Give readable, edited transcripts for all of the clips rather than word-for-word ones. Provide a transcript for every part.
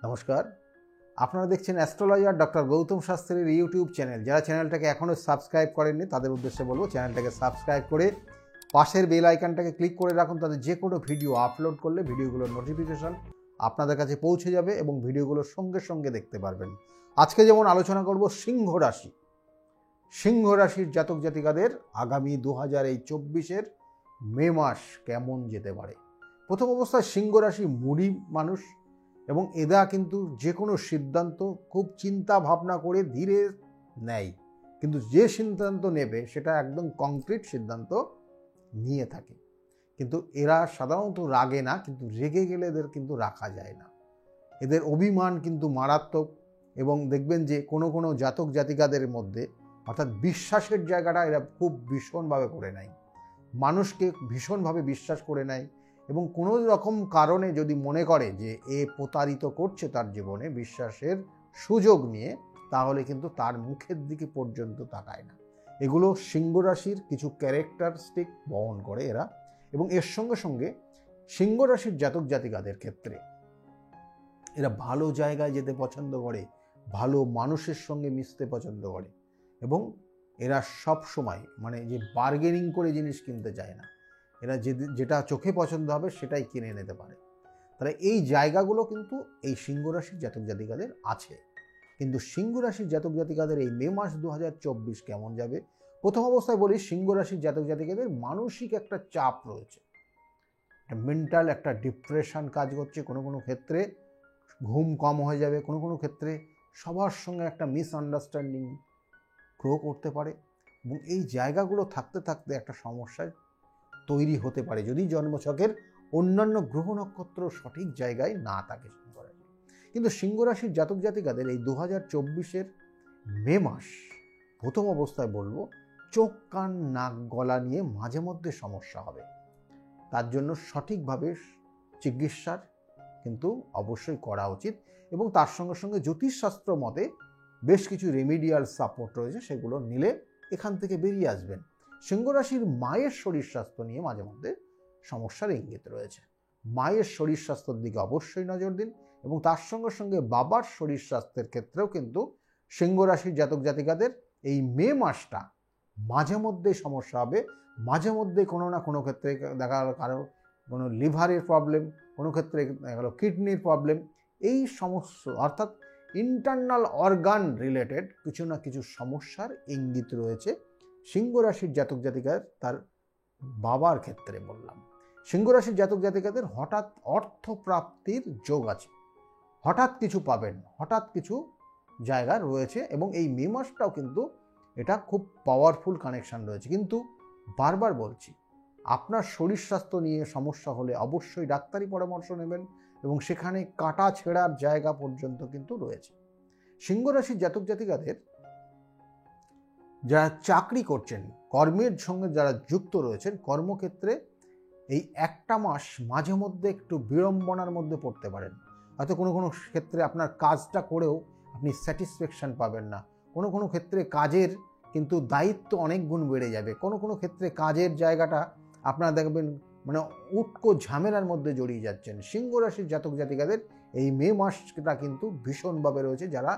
নমস্কার, আপনারা দেখছেন অ্যাস্ট্রোলজার ডক্টর গৌতম শাস্ত্রীর ইউটিউব চ্যানেল। যারা চ্যানেলটাকে এখনও সাবস্ক্রাইব করেননি তাদের উদ্দেশ্যে বলবো চ্যানেলটাকে সাবস্ক্রাইব করে পাশের বেল আইকনটাকে ক্লিক করে রাখুন। তাদের যে কোনো ভিডিও আপলোড করলে ভিডিওগুলোর নোটিফিকেশন আপনাদের কাছে পৌঁছে যাবে এবং ভিডিওগুলোর সঙ্গে সঙ্গে দেখতে পারবেন। আজকে যেমন আলোচনা করব সিংহ রাশি। সিংহ রাশির জাতক জাতিকাদের আগামী 2024 মে মাস কেমন যেতে পারে। প্রথম অবস্থায় সিংহ রাশি মুডি মানুষ এবং এরা কিন্তু যে কোনো সিদ্ধান্ত খুব চিন্তা ভাবনা করে ধীরে নেয়, কিন্তু যে সিদ্ধান্ত নেবে সেটা একদম কংক্রিট সিদ্ধান্ত নিয়ে থাকে। কিন্তু এরা সাধারণত রাগে না, কিন্তু রেগে গেলে এদের কিন্তু রাখা যায় না। এদের অভিমান কিন্তু মারাত্মক এবং দেখবেন যে কোনো কোনো জাতক জাতিকাদের মধ্যে অর্থাৎ বিশ্বাসের জায়গাটা এরা খুব ভীষণভাবে করে নেয়, মানুষকে ভীষণভাবে বিশ্বাস করে নেয় এবং কোনো রকম কারণে যদি মনে করে যে এ প্রতারিত করছে তার জীবনে বিশ্বাসের সুযোগ নিয়ে, তাহলে কিন্তু তার মুখের দিকে পর্যন্ত তাকায় না। এগুলো সিংহ রাশির কিছু ক্যারেক্টারিস্টিক বহন করে এরা। এবং এর সঙ্গে সঙ্গে সিংহ রাশির জাতক জাতিকাদের ক্ষেত্রে এরা ভালো জায়গায় যেতে পছন্দ করে, ভালো মানুষের সঙ্গে মিশতে পছন্দ করে এবং এরা সব সময় মানে যে বার্গেনিং করে জিনিস কিনতে চায় না, এরা যেটা চোখে পছন্দ হবে সেটাই কিনে নিতে পারে। তাহলে এই জায়গাগুলো কিন্তু এই সিংহ রাশির জাতক জাতিকাদের আছে। কিন্তু সিংহ রাশির জাতক জাতিকাদের এই মে মাস 2024 কেমন যাবে। প্রথম অবস্থায় বলি, সিংহ রাশির জাতক জাতিকাদের মানসিক একটা চাপ রয়েছে, মেন্টাল একটা ডিপ্রেশন কাজ করছে। কোনো কোনো ক্ষেত্রে ঘুম কম হয়ে যাবে, কোনো কোনো ক্ষেত্রে সবার সঙ্গে একটা মিসআন্ডারস্ট্যান্ডিং গ্রো করতে পারে এবং এই জায়গাগুলো থাকতে থাকতে একটা সমস্যায় তৈরি হতে পারে যদি জন্মছকের অন্যান্য গ্রহ নক্ষত্র সঠিক জায়গায় না থাকে সিংহ রাশি। কিন্তু সিংহ রাশির জাতক জাতিকাদের এই 2024 মে মাস প্রথম অবস্থায় বলবো চোখ কান নাক গলা নিয়ে মাঝে মধ্যে সমস্যা হবে। তার জন্য সঠিকভাবে চিকিৎসার কিন্তু অবশ্যই করা উচিত এবং তার সঙ্গে সঙ্গে জ্যোতিষশাস্ত্র মতে বেশ কিছু রেমিডিয়াল সাপোর্ট রয়েছে, সেগুলো নিলে এখান থেকে বেরিয়ে আসবেন। সিংহ রাশির মায়ের শরীর স্বাস্থ্য নিয়ে মাঝে মধ্যে সমস্যার ইঙ্গিত রয়েছে। মায়ের শরীর স্বাস্থ্যের দিকে অবশ্যই নজর দিন এবং তার সঙ্গে সঙ্গে বাবার শরীর স্বাস্থ্যের ক্ষেত্রেও কিন্তু সিংহ রাশির জাতক জাতিকাদের এই মে মাসটা মাঝে মধ্যে সমস্যা হবে। মাঝে মধ্যে কোনো না কোনো ক্ষেত্রে দেখা গেল কারো কোনো লিভারের প্রবলেম, কোনো ক্ষেত্রে দেখা গেল কিডনির প্রবলেম, এই সমস্ত অর্থাৎ ইন্টারনাল অর্গান রিলেটেড কিছু না কিছু সমস্যার ইঙ্গিত রয়েছে সিংহ রাশির জাতক জাতিকার তার বাবার ক্ষেত্রে। বললাম সিংহ রাশির জাতক জাতিকাদের হঠাৎ অর্থ প্রাপ্তির যোগ আছে, হঠাৎ কিছু পাবেন, হঠাৎ কিছু জায়গা রয়েছে এবং এই মে মাসটাও কিন্তু এটা খুব পাওয়ারফুল কানেকশান রয়েছে। কিন্তু বারবার বলছি, আপনার শরীর স্বাস্থ্য নিয়ে সমস্যা হলে অবশ্যই ডাক্তারি পরামর্শ নেবেন এবং সেখানে কাটা ছেঁড়ার জায়গা পর্যন্ত কিন্তু রয়েছে। সিংহ রাশির জাতক জাতিকাদের যারা চাকরি করছেন, কর্মের সঙ্গে যারা যুক্ত রয়েছেন, কর্মক্ষেত্রে এই একটা মাস মাঝে মধ্যে একটু বিড়ম্বনার মধ্যে পড়তে পারেন। হয়তো কোনো কোনো ক্ষেত্রে আপনার কাজটা করেও আপনি স্যাটিসফ্যাকশন পাবেন না, কোনো কোনো ক্ষেত্রে কাজের কিন্তু দায়িত্ব অনেক গুণ বেড়ে যাবে, কোনো কোনো ক্ষেত্রে কাজের জায়গাটা আপনারা দেখবেন মানে উটকো ঝামেলার মধ্যে জড়িয়ে যাচ্ছেন। সিংহ রাশির জাতক জাতিকাদের এই মে মাসটা কিন্তু ভীষণভাবে রয়েছে। যারা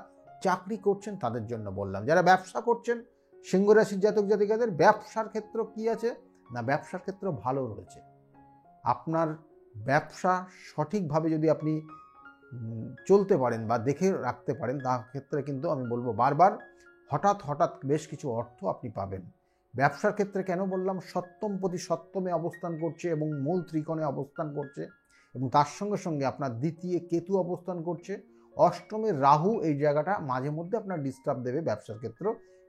চাকরি করছেন তাদের জন্য বললাম। যারা ব্যবসা করছেন সিংহ রাশির জাতক জাতিকাদের ব্যবসার ক্ষেত্র কি আছে না, ব্যবসার ক্ষেত্র ভালো রয়েছে। আপনার ব্যবসা সঠিকভাবে যদি আপনি চলতে পারেন বা দেখে রাখতে পারেন, তার ক্ষেত্রে কিন্তু আমি বলবো বারবার হঠাৎ হঠাৎ বেশ কিছু অর্থ আপনি পাবেন। ব্যবসার ক্ষেত্রে কেন বললাম, সপ্তমপতি সপ্তমে অবস্থান করছে এবং মূল ত্রিকোণে অবস্থান করছে এবং তার সঙ্গে সঙ্গে আপনার দ্বিতীয় কেতু অবস্থান করছে, অষ্টমের রাহু এই জায়গাটা মাঝে মধ্যে আপনার ডিস্টার্ব দেবে ব্যবসার ক্ষেত্র।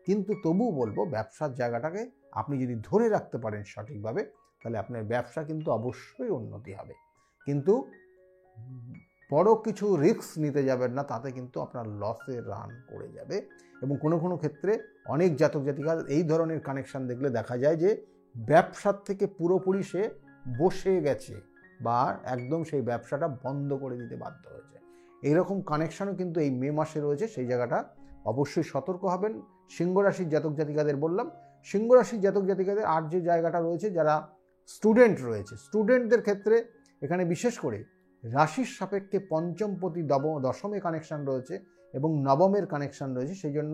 কিন্তু তবুও বলবো ব্যবসার জায়গাটাকে আপনি যদি ধরে রাখতে পারেন সঠিকভাবে, তাহলে আপনার ব্যবসা কিন্তু অবশ্যই উন্নতি হবে। কিন্তু বড় কিছু রিস্ক নিতে যাবেন না, তাতে কিন্তু আপনার লসে রান করে যাবে। এবং কোনো কোনো ক্ষেত্রে অনেক জাতক জাতিকা এই ধরনের কানেকশান দেখলে দেখা যায় যে ব্যবসার থেকে পুরোপুরি সে বসে গেছে বা একদম সেই ব্যবসাটা বন্ধ করে দিতে বাধ্য হয়েছে। এইরকম কানেকশানও কিন্তু এই মে মাসে রয়েছে, সেই জায়গাটা অবশ্যই সতর্ক হবেন। সিংহ রাশির জাতক জাতিকাদের বললাম। সিংহ রাশির জাতক জাতিকাদের আর যে জায়গাটা রয়েছে, যারা স্টুডেন্ট রয়েছে, স্টুডেন্টদের ক্ষেত্রে এখানে বিশেষ করে রাশির সাপেক্ষে পঞ্চমপতি দশমে কানেকশান রয়েছে এবং নবমের কানেকশান রয়েছে। সেই জন্য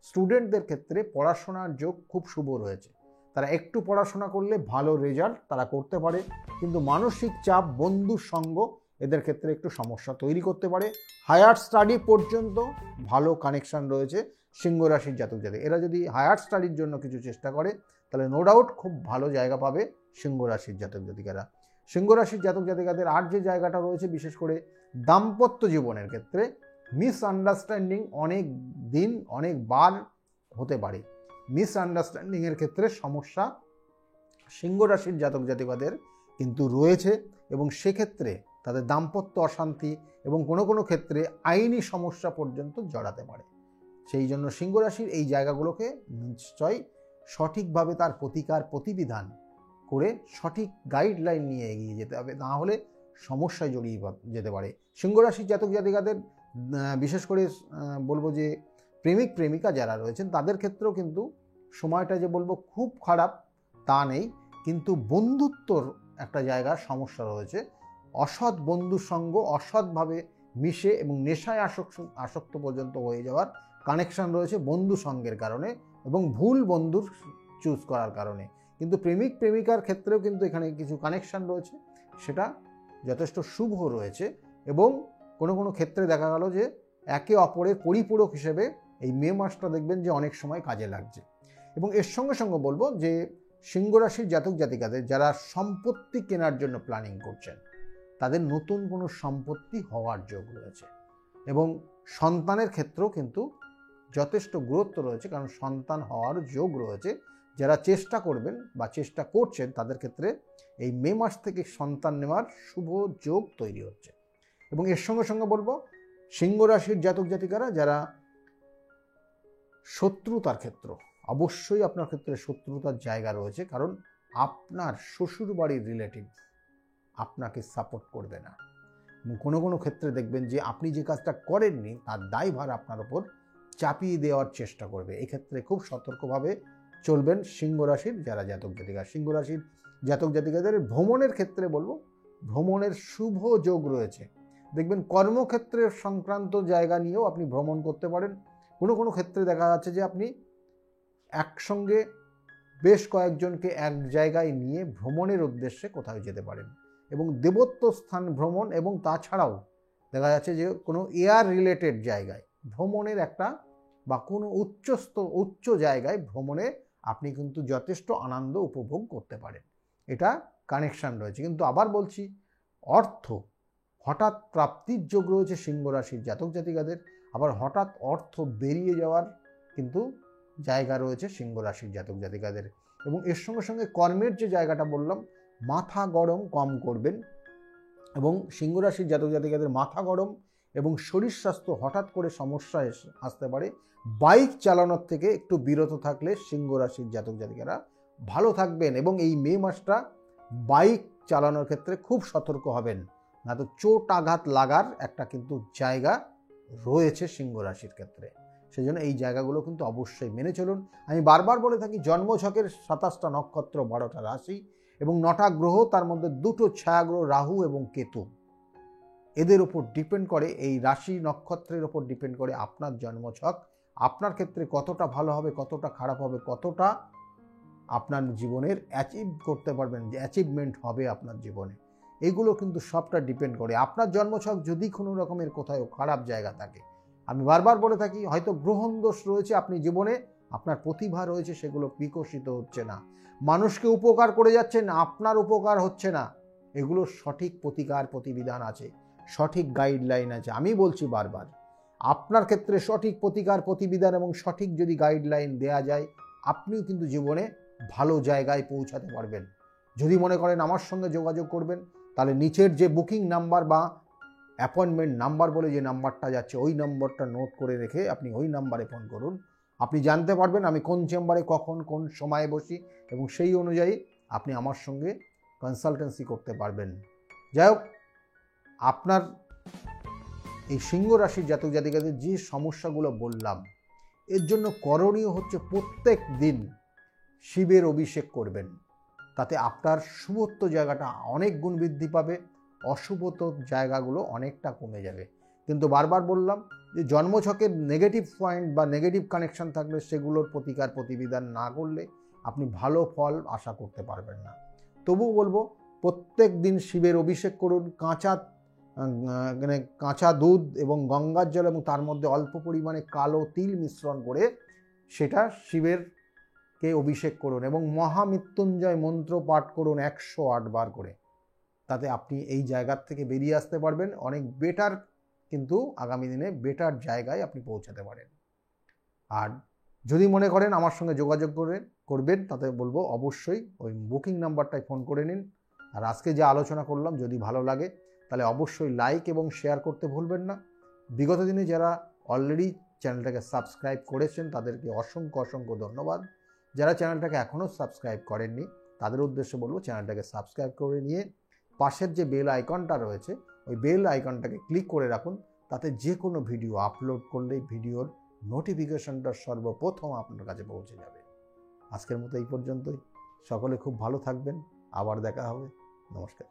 স্টুডেন্টদের ক্ষেত্রে পড়াশোনার যোগ খুব শুভ রয়েছে। তারা একটু পড়াশোনা করলে ভালো রেজাল্ট তারা করতে পারে, কিন্তু মানসিক চাপ, বন্ধুর সঙ্গ এদের ক্ষেত্রে একটু সমস্যা তৈরি করতে পারে। হায়ার স্টাডি পর্যন্ত ভালো কানেকশান রয়েছে সিংহ রাশির জাতক জাতিক। এরা যদি হায়ার স্টাডির জন্য কিছু চেষ্টা করে তাহলে নো ডাউট খুব ভালো জায়গা পাবে সিংহ রাশির জাতক জাতিকারা। সিংহ রাশির জাতক জাতিকাদের আর যে জায়গাটা রয়েছে, বিশেষ করে দাম্পত্য জীবনের ক্ষেত্রে মিসআন্ডারস্ট্যান্ডিং অনেক দিন অনেকবার হতে পারে। মিসআন্ডারস্ট্যান্ডিংয়ের ক্ষেত্রে সমস্যা সিংহ রাশির জাতক জাতিকাদের কিন্তু রয়েছে, এবং সেক্ষেত্রে তাদের দাম্পত্য অশান্তি এবং কোনো কোনো ক্ষেত্রে আইনি সমস্যা পর্যন্ত জড়াতে পারে। সেই জন্য সিংহ রাশির এই জায়গাগুলোকে নিশ্চয়ই সঠিকভাবে তার প্রতিকার প্রতিবিধান করে সঠিক গাইডলাইন নিয়ে এগিয়ে যেতে হবে, না হলে সমস্যায় জড়িয়ে যেতে পারে। সিংহ রাশির জাতক জাতিকাদের বিশেষ করে বলবো যে প্রেমিক প্রেমিকা যারা রয়েছেন তাদের ক্ষেত্রেও কিন্তু সময়টা যে বলবো খুব খারাপ তা নেই, কিন্তু বন্ধুত্বর একটা জায়গার সমস্যা রয়েছে। অসৎ বন্ধুর সঙ্গ, অসৎভাবে মিশে এবং নেশায় আসক্ত পর্যন্ত হয়ে যাওয়ার কানেকশান রয়েছে বন্ধু সঙ্গের কারণে এবং ভুল বন্ধুর চুজ করার কারণে। কিন্তু প্রেমিক প্রেমিকার ক্ষেত্রেও কিন্তু এখানে কিছু কানেকশান রয়েছে, সেটা যথেষ্ট শুভ রয়েছে, এবং কোনো কোনো ক্ষেত্রে দেখা গেল যে একে অপরের পরিপূরক হিসেবে এই মে মাসটা দেখবেন যে অনেক সময় কাজে লাগছে। এবং এর সঙ্গে সঙ্গে বলবো যে সিংহ রাশির জাতক জাতিকাদের যারা সম্পত্তি কেনার জন্য প্ল্যানিং করছেন তাদের নতুন কোনো সম্পত্তি হওয়ার যোগ রয়েছে, এবং সন্তানের ক্ষেত্রেও কিন্তু যথেষ্ট গুরুত্ব রয়েছে, কারণ সন্তান হওয়ার যোগ রয়েছে। যারা চেষ্টা করবেন বা চেষ্টা করছেন তাদের ক্ষেত্রে এই মে মাস থেকে সন্তান নেওয়ার শুভ যোগ তৈরি হচ্ছে। এবং এর সঙ্গে সঙ্গে বলবো সিংহ রাশির জাতক জাতিকারা যারা শত্রুতার ক্ষেত্র, অবশ্যই আপনার ক্ষেত্রে শত্রুতার জায়গা রয়েছে, কারণ আপনার শ্বশুর বাড়ির রিলেটিভ আপনাকে সাপোর্ট করবে না। কোনো কোনো ক্ষেত্রে দেখবেন যে আপনি যে কাজটা করেননি তার দায়ভার আপনার ওপর চাপিয়ে দেওয়ার চেষ্টা করবে। এক্ষেত্রে খুব সতর্কভাবে চলবেন সিংহ রাশির যারা জাতক জাতিকা। সিংহ রাশির জাতক জাতিকাদের ভ্রমণের ক্ষেত্রে বলবো ভ্রমণের শুভ যোগ রয়েছে। দেখবেন কর্মক্ষেত্রের সংক্রান্ত জায়গা নিয়েও আপনি ভ্রমণ করতে পারেন। কোনো কোনো ক্ষেত্রে দেখা যাচ্ছে যে আপনি একসঙ্গে বেশ কয়েকজনকে এক জায়গায় নিয়ে ভ্রমণের উদ্দেশ্যে কোথাও যেতে পারেন। এবং দেবত্ব স্থান ভ্রমণ, এবং তাছাড়াও দেখা যাচ্ছে যে কোনো এয়ার রিলেটেড জায়গায় ভ্রমণের একটা বা কোনো উচ্চ জায়গায় ভ্রমণে আপনি কিন্তু যথেষ্ট আনন্দ উপভোগ করতে পারেন। এটা কানেকশান রয়েছে। কিন্তু আবার বলছি, অর্থ হঠাৎ প্রাপ্তির যোগ রয়েছে সিংহ রাশির জাতক জাতিকাদের, আবার হঠাৎ অর্থ বেরিয়ে যাওয়ার কিন্তু জায়গা রয়েছে সিংহ রাশির জাতক জাতিকাদের। এবং এর সঙ্গে সঙ্গে কর্মের যে জায়গাটা বললাম, মাথা গরম কম করবেন, এবং সিংহ রাশির জাতক জাতিকাদের মাথা গরম এবং শরীর স্বাস্থ্য হঠাৎ করে সমস্যা আসতে পারে। বাইক চালানোর থেকে একটু বিরত থাকলে সিংহ রাশির জাতক জাতিকারা ভালো থাকবেন। এবং এই মে মাসটা বাইক চালানোর ক্ষেত্রে খুব সতর্ক হবেন, না তো চোট আঘাত লাগার একটা কিন্তু জায়গা রয়েছে সিংহ রাশির ক্ষেত্রে। সেই জন্য এই জায়গাগুলো কিন্তু অবশ্যই মেনে চলুন। আমি বারবার বলে থাকি, জন্মছকের 27টা নক্ষত্র, 12টা রাশি এবং 9টা গ্রহ, তার মধ্যে 2টো ছায়াগ্রহ রাহু এবং কেতু, এদের উপর ডিপেন্ড করে, এই রাশি নক্ষত্রের উপর ডিপেন্ড করে আপনার জন্মছক আপনার ক্ষেত্রে কতটা ভালো হবে, কতটা খারাপ হবে, কতটা আপনার জীবনের অ্যাচিভ করতে পারবেন, যে অ্যাচিভমেন্ট হবে আপনার জীবনে, এগুলো কিন্তু সবটা ডিপেন্ড করে। আপনার জন্মছক যদি কোনো রকমের কোথাও খারাপ জায়গা থাকে, আমি বারবার বলে থাকি, হয়তো গ্রহণ দোষ রয়েছে আপনি জীবনে, আপনার প্রতিভা রয়েছে, সেগুলো বিকশিত হচ্ছে না, মানুষকে উপকার করে যাচ্ছেন, আপনার উপকার হচ্ছে না, এগুলোর সঠিক প্রতিকার প্রতিবিধান আছে, সঠিক গাইডলাইন আছে। আমি বলছি বারবার, আপনার ক্ষেত্রে সঠিক প্রতিকার প্রতিবিধান এবং সঠিক যদি গাইডলাইন দেয়া যায়, আপনিও কিন্তু জীবনে ভালো জায়গায় পৌঁছাতে পারবেন। যদি মনে করেন আমার সঙ্গে যোগাযোগ করবেন, তাহলে নিচের যে বুকিং নাম্বার বা অ্যাপয়েন্টমেন্ট নাম্বার বলে যে নাম্বারটা যাচ্ছে, ওই নম্বরটা নোট করে রেখে আপনি ওই নাম্বারে ফোন করুন। আপনি জানতে পারবেন আমি কোন চেম্বারে কখন কোন সময়ে বসি, এবং সেই অনুযায়ী আপনি আমার সঙ্গে কনসালটেন্সি করতে পারবেন। যাই হোক, আপনার এই সিংহ রাশির জাতক জাতিকাদের যে সমস্যাগুলো বললাম, এর জন্য করণীয় হচ্ছে প্রত্যেক দিন শিবের অভিষেক করবেন। তাতে আপনার শুভত্ব জায়গাটা অনেক গুণ বৃদ্ধি পাবে, অশুভত জায়গাগুলো অনেকটা কমে যাবে। কিন্তু বারবার বললাম যে জন্মছকের নেগেটিভ পয়েন্ট বা নেগেটিভ কানেকশন থাকলে সেগুলোর প্রতিকার প্রতিবিধান না করলে আপনি ভালো ফল আশা করতে পারবেন না। তবুও বলবো প্রত্যেক দিন শিবের অভিষেক করুন, কাঁচা দুধ এবং গঙ্গার জল এবং তার মধ্যে অল্প পরিমাণে কালো তিল মিশ্রণ করে সেটা শিবেরকে অভিষেক করুন এবং মহামৃত্যুঞ্জয় মন্ত্র পাঠ করুন 108 বার করে। তাতে আপনি এই জায়গার থেকে বেরিয়ে আসতে পারবেন, অনেক বেটার, কিন্তু আগামী দিনে বেটার জায়গায় আপনি পৌঁছাতে পারেন। আর যদি মনে করেন আমার সঙ্গে যোগাযোগ করবেন, তাতে বলবো অবশ্যই ওই বুকিং নাম্বারটায় ফোন করে নিন। আর আজকে যে আলোচনা করলাম যদি ভালো লাগে তাহলে অবশ্যই লাইক এবং শেয়ার করতে ভুলবেন না। বিগত দিনে যারা অলরেডি চ্যানেলটাকে সাবস্ক্রাইব করেছেন তাদেরকে অসংখ্য অসংখ্য ধন্যবাদ। যারা চ্যানেলটাকে এখনও সাবস্ক্রাইব করেননি তাদের উদ্দেশ্যে বলবো চ্যানেলটাকে সাবস্ক্রাইব করে নিয়ে পাশের যে বেল আইকনটা রয়েছে ওই বেল আইকনটাকে ক্লিক করে রাখুন। তাতে যে কোনো ভিডিও আপলোড করলেই ভিডিওর নোটিফিকেশনটা সর্বপ্রথম আপনার কাছে পৌঁছে যাবে। আজকের মতো এই পর্যন্তই। সকলে খুব ভালো থাকবেন, আবার দেখা হবে। নমস্কার।